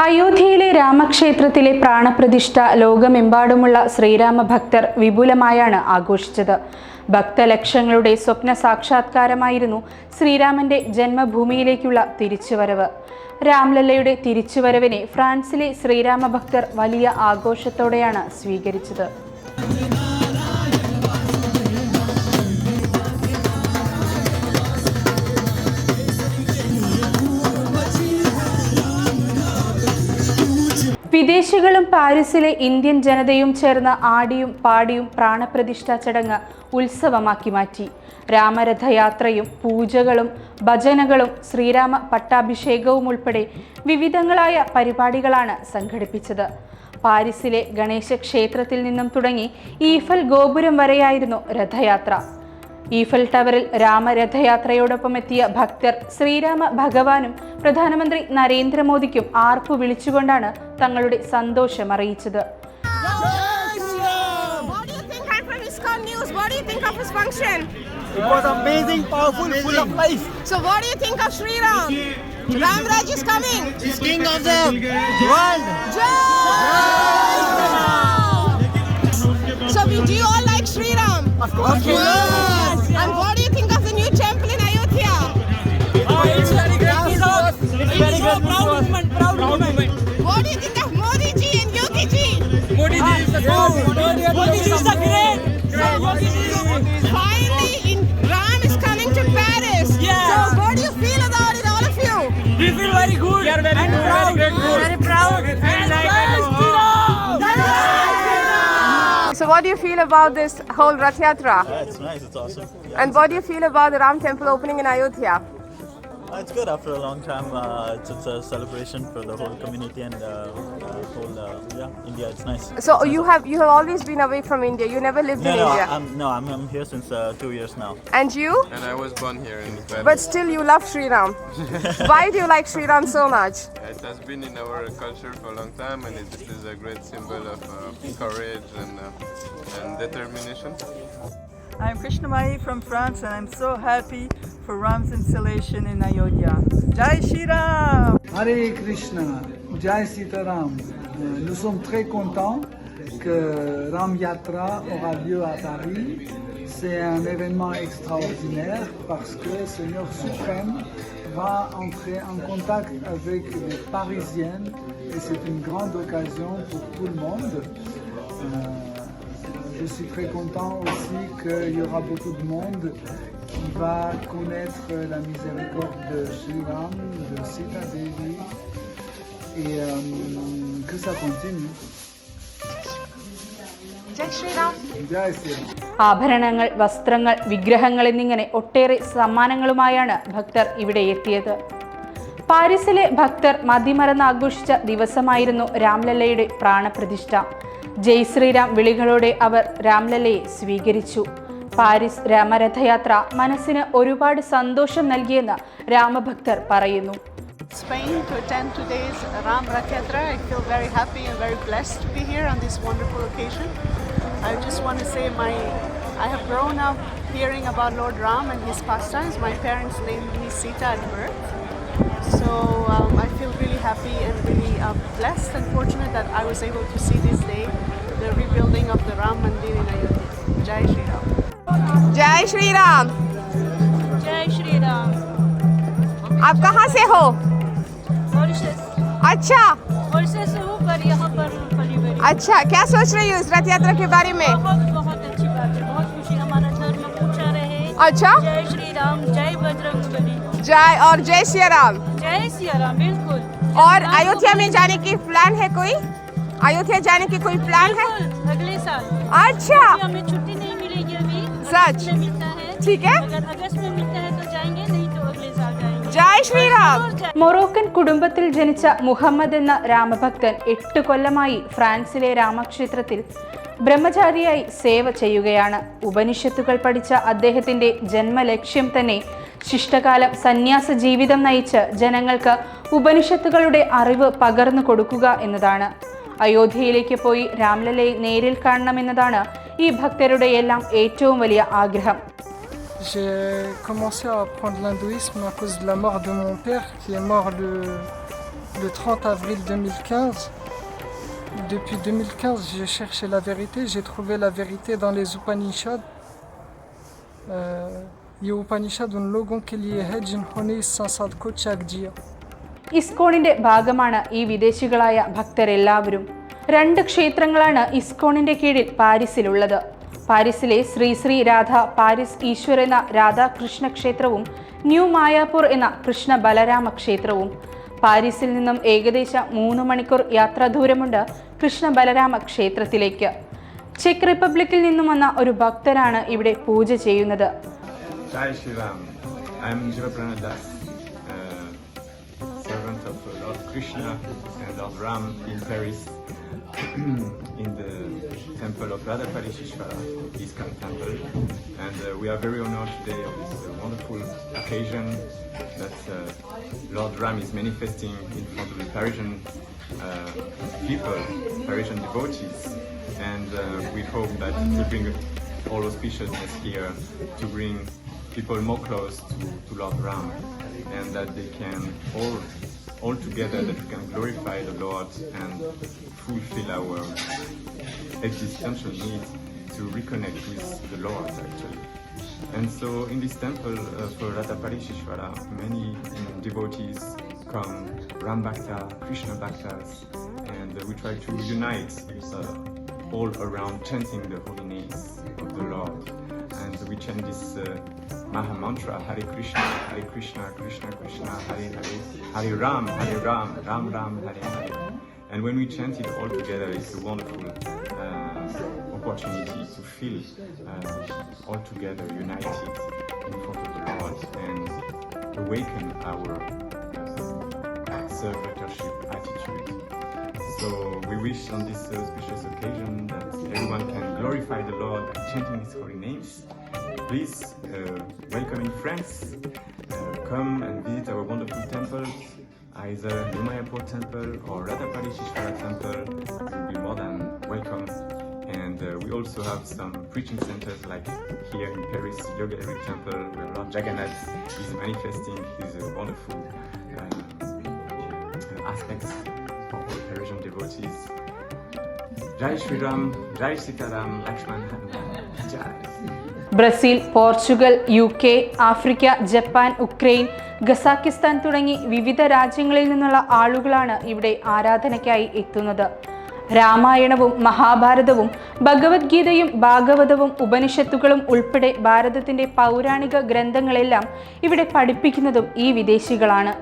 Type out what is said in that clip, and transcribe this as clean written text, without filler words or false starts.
അയോധ്യയിലെ രാമക്ഷേത്രത്തിലെ പ്രാണപ്രതിഷ്ഠ ലോകമെമ്പാടുമുള്ള ശ്രീരാമ ഭക്തർ വിപുലമായാണ് ആഘോഷിച്ചത്. ഭക്തലക്ഷങ്ങളുടെ സ്വപ്ന സാക്ഷാത്കാരമായിരുന്നു ശ്രീരാമന്റെ ജന്മഭൂമിയിലേക്കുള്ള തിരിച്ചുവരവ്. രാംലല്ലയുടെ തിരിച്ചുവരവിനെ ഫ്രാൻസിലെ ശ്രീരാമ ഭക്തർ വലിയ ആഘോഷത്തോടെയാണ് സ്വീകരിച്ചത്. വിദേശികളും പാരീസിലെ ഇന്ത്യൻ ജനതയും ചേർന്ന് ആടിയും പാടിയും പ്രാണപ്രതിഷ്ഠാ ചടങ്ങ് ഉത്സവമാക്കി മാറ്റി. രാമരഥയാത്രയും പൂജകളും ഭജനകളും ശ്രീരാമ പട്ടാഭിഷേകവും ഉൾപ്പെടെ വിവിധങ്ങളായ പരിപാടികളാണ് സംഘടിപ്പിച്ചത്. പാരീസിലെ ഗണേശ ക്ഷേത്രത്തിൽ നിന്നും തുടങ്ങി ഈഫൽ ഗോപുരം വരെയായിരുന്നു രഥയാത്ര. ഈഫൽ ടവറിൽ രാമരഥയാത്രയോടൊപ്പം എത്തിയ ഭക്തർ ശ്രീരാമ ഭഗവാനും പ്രധാനമന്ത്രി നരേന്ദ്രമോദിക്കും ആർപ്പു വിളിച്ചുകൊണ്ടാണ് തങ്ങളുടെ സന്തോഷം അറിയിച്ചത്. It was amazing, powerful, full of life. So what do you think of Sri Ram? Ram Raj is coming. He's king of the world. Jai! So do you all like Sri Ram? Of course. Yes. And what do you think of the new temple in Ayodhya? It's very good. It's very good. Proud moment. What do you think of Modi ji and Yogi ji? Modi ji is the god. Modi ji is the great. Finally, Ram is coming to Paris. Yes. So what do you feel about it, all of you? We feel very good. We are very good. Proud. Very proud. So what do you feel about this whole Rath Yatra? It's nice, it's awesome. Yeah. And what do you feel about the Ram temple opening in Ayodhya? It's good after a long time. It's a celebration for the whole community and whole India. It's nice. So you have always been away from India. You never lived in India. I'm here since 2 years now. And you? And I was born here in Paris. But still you love Sri Ram. Why do you like Sri Ram so much? It has been in our culture for a long time, and this is a great symbol of courage and determination. I'm Krishnamai from France, and I'm so happy for Ram's installation in Ayodhya. Jai Shri Ram! Hare Krishna, Jai Sitaram. Nous sommes très contents que Ram Yatra aura lieu à Paris. C'est un événement extraordinaire parce que le Seigneur suprême va entrer en contact avec les Parisiennes et c'est une grande occasion pour tout le monde. Je suis très content aussi qu'il y aura beaucoup de monde qui va connaître la miséricorde de Sri Ram, de Sita Devi, et que ça continue. Jai Shri Ram. Jai Shri Ram. ആഭരണങ്ങൾ, വസ്ത്രങ്ങൾ, വിഗ്രഹങ്ങൾ എന്നിങ്ങനെ ഒട്ടേറെ സമ്മാനങ്ങളുമായാണ് ഭക്തർ ഇവിടെ എത്തിയത്. പാരീസിലെ ഭക്തർ മതിമറന്ന് ആഘോഷിച്ച ദിവസമായിരുന്നു രാംലല്ലയുടെ പ്രാണപ്രതിഷ്ഠ. ജയ് ശ്രീരാം വിളികളോടെ അവർ രാംലല്ലയെ സ്വീകരിച്ചു. പാരീസ് രാമരഥയാത്ര മനസ്സിന് ഒരുപാട് സന്തോഷം നൽകിയെന്ന് രാമഭക്തർ പറയുന്നു. Spain to attend today's Ram Rath Yatra. I feel very happy and very blessed to be here on this wonderful occasion. I just want to say I have grown up hearing about Lord Ram and his pastimes. My parents named me Sita at birth. So I feel really happy and really blessed and fortunate that I was able to see this day, the rebuilding of the Ram Mandir in Ayodhya. Jai Shri Ram. Jai Shri Ram. Jai Shri Ram. आप कहाँ से हो? Mauritius अच्छा Mauritius से हूँ पर यहाँ पर पली बड़ी। अच्छा, क्या सोच रही हो इस रथ यात्रा के बारे में? बहुत अच्छी बात है, बहुत खुशी। हमारा धर्म पूछा रहे। अच्छा, जय श्री राम, जय बजरंगबली। जय और जय सिया राम। जय सिया राम, बिल्कुल। और अयोध्या में जाने की प्लान है कोई? अयोध्या जाने की कोई प्लान है? बिल्कुल, अगले साल। अच्छा, हमें छुट्टी नहीं मिलेगी अभी। सच? अगस्त में मिलता है। ठीक है। अगर अगस्त में मिलता है तो जाएंगे, नहीं तो अगले साल जाएंगे। जय श्री राम। മൊറോക്കൻ കുടുംബത്തിൽ ജനിച്ച മുഹമ്മദ് എന്ന രാമഭക്തൻ 8 കൊല്ലമായി ഫ്രാൻസിലെ രാമക്ഷേത്രത്തിൽ ബ്രഹ്മചാരിയായി സേവ ചെയ്യുകയാണ്. ഉപനിഷത്തുകൾ പഠിച്ച അദ്ദേഹത്തിന്റെ ജന്മലക്ഷ്യം തന്നെ ശിഷ്ടകാലം സന്യാസ ജീവിതം നയിച്ച് ജനങ്ങൾക്ക് ഉപനിഷത്തുകളുടെ അറിവ് പകർന്നു കൊടുക്കുക എന്നതാണ്. അയോധ്യയിലേക്ക് പോയി രാംലല്ലയെ നേരിൽ കാണണമെന്നതാണ് ഈ ഭക്തരുടെ എല്ലാം ഏറ്റവും വലിയ ആഗ്രഹം. J'ai commencé à apprendre l'hindouisme à cause de la mort de mon père qui est mort le le 30 avril 2015. Depuis 2015, j'ai cherché la vérité. J'ai trouvé la vérité dans les Upanishads. ये उपनिषद उन लोगों के लिए है जिन्होंने इस संसार को त्याग दिया. ഇസ്കോണിന്റെ ഭാഗമാണ് ഈ വിദേശികളായ ഭക്തരെല്ലാവരും. 2 ക്ഷേത്രങ്ങളാണ് ഇസ്കോണിന്റെ കീഴിൽ പാരീസിലുള്ളത്. പാരീസിലെ ശ്രീ ശ്രീ രാധ പാരീസ് ഈശ്വർ എന്ന രാധാകൃഷ്ണ ക്ഷേത്രവും ന്യൂ മായാപൂർ എന്ന കൃഷ്ണ ബലരാമ ക്ഷേത്രവും. പാരീസിൽ നിന്നും ഏകദേശം 3 മണിക്കൂർ യാത്രാ ദൂരമുണ്ട് കൃഷ്ണ ബലരാമ ക്ഷേത്രത്തിലേക്ക്. ചെക്ക് റിപ്പബ്ലിക്കിൽ നിന്നും വന്ന ഒരു ഭക്തനാണ് ഇവിടെ പൂജ ചെയ്യുന്നത്. Jai Shri Ram. I am Jivaprana Das, servant of Lord Krishna and Lord Ram in Paris, in the temple of Radha Parishishvara, ISKCON temple. And we are very honored today on this wonderful occasion that Lord Ram is manifesting in front of the Parisian people, Parisian devotees. And we hope that it will bring all auspiciousness here to bring people more close to Lord Ram, and that they can all together, that we can glorify the Lord and fulfill our existential need to reconnect with the Lord actually. And so in this temple for Radha Parishishvara, many devotees come, Ram Bhakta, Krishna Bhaktas, and we try to unite all around chanting the holy names of the Lord. And we chant this Maha Mantra, Hare Krishna, Krishna Krishna, Hare Hare, Hare Ram, Ram Ram, Hare Hare. And when we chant it all together, it's a wonderful opportunity to feel all together united in front of the Lord and awaken our servitorship attitude. So we wish on this auspicious occasion that everyone can glorify the Lord by chanting His holy names. Please, welcoming friends, come and visit our wonderful temples, either New Mayapur temple or Radha Parishishvara temple. You'll be more than welcome. And we also have some preaching centers like here in Paris, Yoga Eric Temple, where Lord Jagannath is manifesting his wonderful aspects for all Parisian devotees. Jai Shri Ram, Jai Sita Ram, Lakshman Hanuman, Jai. Brazil, Portugal, UK, Africa, Japan, Ukraine, Kazakhstan തുടങ്ങി വിവിധ രാജ്യങ്ങളിൽ നിന്നുള്ള ആളുകളാണ് ഇവിടെ ആരാധനയ്ക്കായി എത്തുന്നത്. രാമായണവും മഹാഭാരതവും ഭഗവത്ഗീതയും ഭാഗവതവും ഉപനിഷത്തുകളും ഉൾപ്പെടെ ഭാരതത്തിന്റെ പൗരാണിക ഗ്രന്ഥങ്ങളെല്ലാം ഇവിടെ പഠിപ്പിക്കുന്നതും ഈ വിദേശികളാണ്.